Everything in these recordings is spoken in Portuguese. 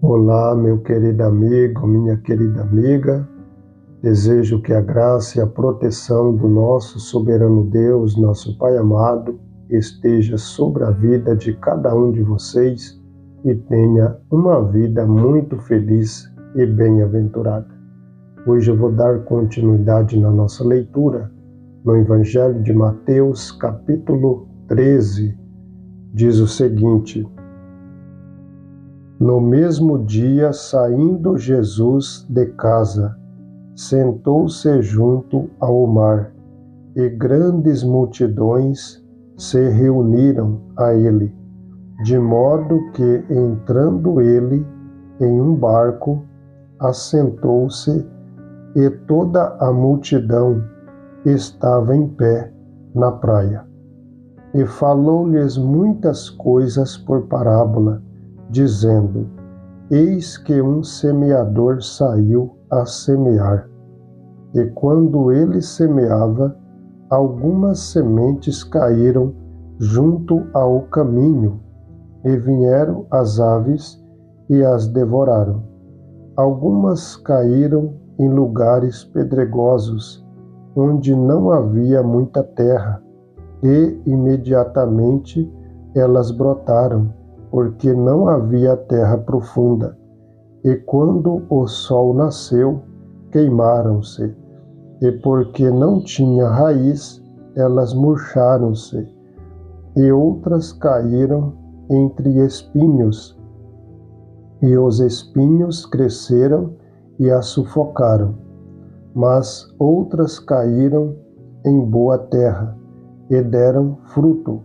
Olá, meu querido amigo, minha querida amiga. Desejo que a graça e a proteção do nosso soberano Deus, nosso Pai amado, esteja sobre a vida de cada um de vocês e tenha uma vida muito feliz e bem-aventurada. Hoje eu vou dar continuidade na nossa leitura no Evangelho de Mateus, capítulo 13. Diz o seguinte: No mesmo dia, saindo Jesus de casa, sentou-se junto ao mar, e grandes multidões se reuniram a ele, de modo que, entrando ele em um barco, assentou-se, e toda a multidão estava em pé na praia. E falou-lhes muitas coisas por parábola, dizendo: Eis que um semeador saiu a semear. E quando ele semeava, algumas sementes caíram junto ao caminho, e vieram as aves e as devoraram. Algumas caíram em lugares pedregosos, onde não havia muita terra, e imediatamente elas brotaram, porque não havia terra profunda. E quando o sol nasceu, queimaram-se, e porque não tinha raiz, elas murcharam-se. E outras caíram entre espinhos, e os espinhos cresceram e as sufocaram. Mas outras caíram em boa terra, e deram fruto,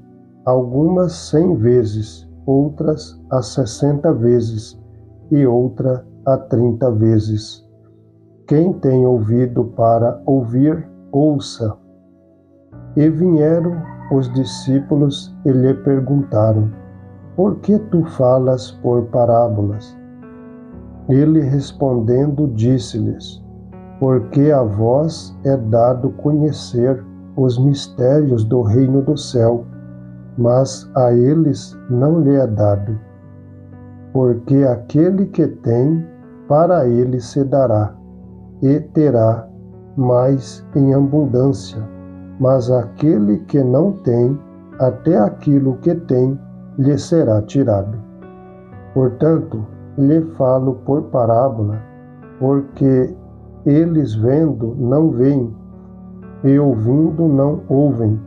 algumas 100 vezes, outras a 60 vezes, e outra a 30 vezes. Quem tem ouvido para ouvir, ouça. E vieram os discípulos e lhe perguntaram: Por que tu falas por parábolas? Ele respondendo disse-lhes: Porque a vós é dado conhecer os mistérios do reino do céu, mas a eles não lhe é dado. Porque aquele que tem, para ele se dará, e terá mais em abundância, mas aquele que não tem, até aquilo que tem, lhe será tirado. Portanto, lhe falo por parábola, porque eles vendo não veem, e ouvindo não ouvem,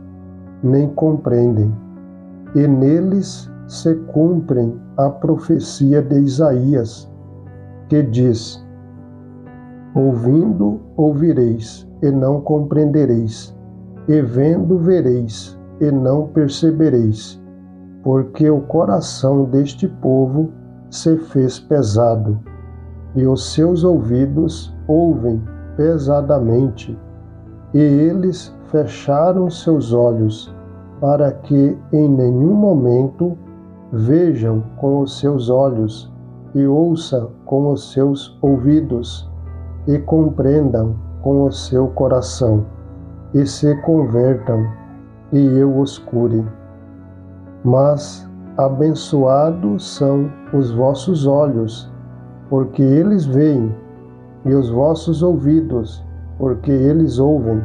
nem compreendem. E neles se cumprem a profecia de Isaías, que diz: Ouvindo ouvireis, e não compreendereis, e vendo vereis, e não percebereis, porque o coração deste povo se fez pesado, e os seus ouvidos ouvem pesadamente, e eles fecharam seus olhos, para que em nenhum momento vejam com os seus olhos, e ouçam com os seus ouvidos, e compreendam com o seu coração, e se convertam, e eu os cure. Mas abençoados são os vossos olhos, porque eles veem, e os vossos ouvidos, porque eles ouvem.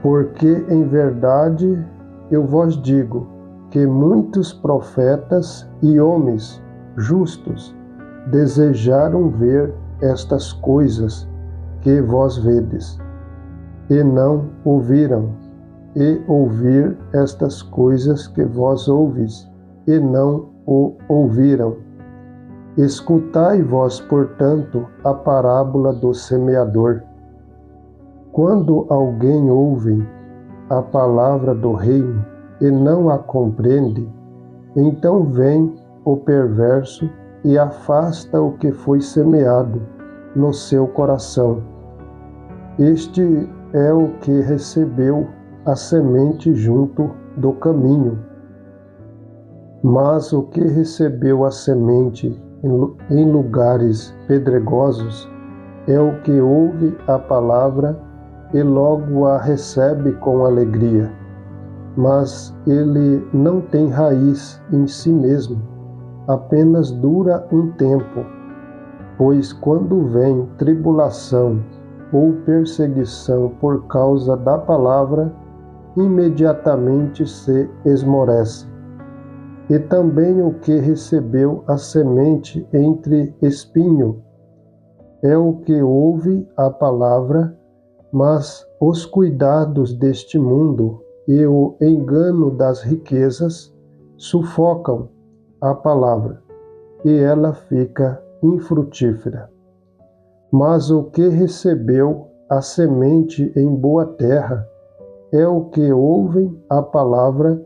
Porque em verdade eu vos digo que muitos profetas e homens justos desejaram ver estas coisas que vós vedes, e não ouviram, e ouvir estas coisas que vós ouvis, e não o ouviram. Escutai vós, portanto, a parábola do semeador. Quando alguém ouve a palavra do reino e não a compreende, então vem o perverso e afasta o que foi semeado no seu coração. Este é o que recebeu a semente junto do caminho. Mas o que recebeu a semente em lugares pedregosos é o que ouve a palavra e logo a recebe com alegria, mas ele não tem raiz em si mesmo, apenas dura um tempo, pois quando vem tribulação ou perseguição por causa da palavra, imediatamente se esmorece. E também o que recebeu a semente entre espinho é o que ouve a palavra, mas os cuidados deste mundo e o engano das riquezas sufocam a palavra, e ela fica infrutífera. Mas o que recebeu a semente em boa terra é o que ouve a palavra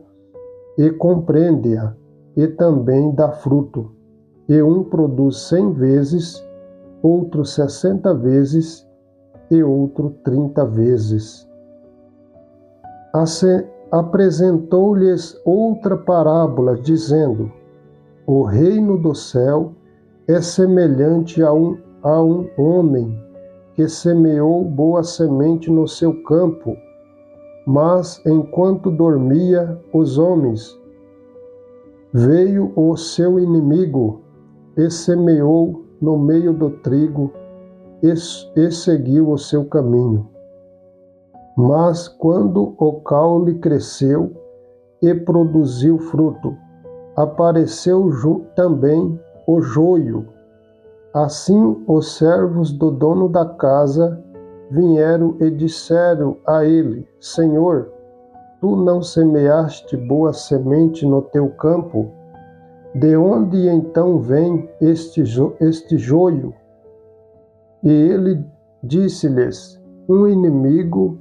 e compreende-a, e também dá fruto, e um produz 100 vezes, outro 60 vezes, e outro 30 vezes. Apresentou-lhes outra parábola, dizendo: o reino do céu é semelhante a um homem que semeou boa semente no seu campo, mas enquanto dormia os homens, veio o seu inimigo e semeou no meio do trigo e seguiu o seu caminho. Mas quando o caule cresceu e produziu fruto, apareceu também o joio. Assim os servos do dono da casa vieram e disseram a ele: Senhor, tu não semeaste boa semente no teu campo? De onde então vem este joio? E ele disse-lhes: um inimigo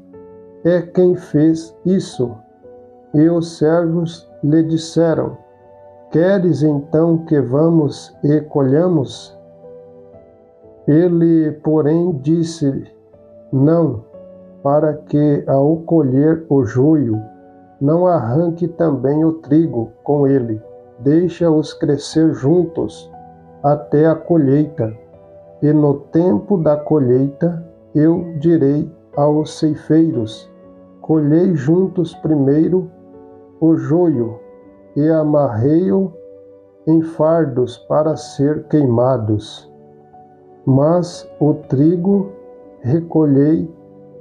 é quem fez isso. E os servos lhe disseram: queres então que vamos e colhamos? Ele, porém, disse: não, para que, ao colher o joio, não arranque também o trigo com ele. Deixa-os crescer juntos até a colheita. E no tempo da colheita eu direi aos ceifeiros: colhei juntos primeiro o joio e amarrei-o em fardos para ser queimados, mas o trigo recolhei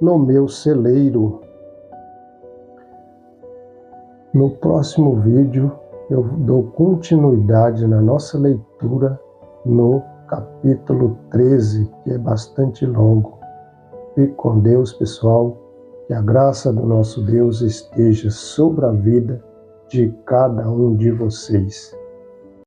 no meu celeiro. No próximo vídeo eu dou continuidade na nossa leitura no capítulo 13, que é bastante longo. Fique com Deus, pessoal. Que a graça do nosso Deus esteja sobre a vida de cada um de vocês.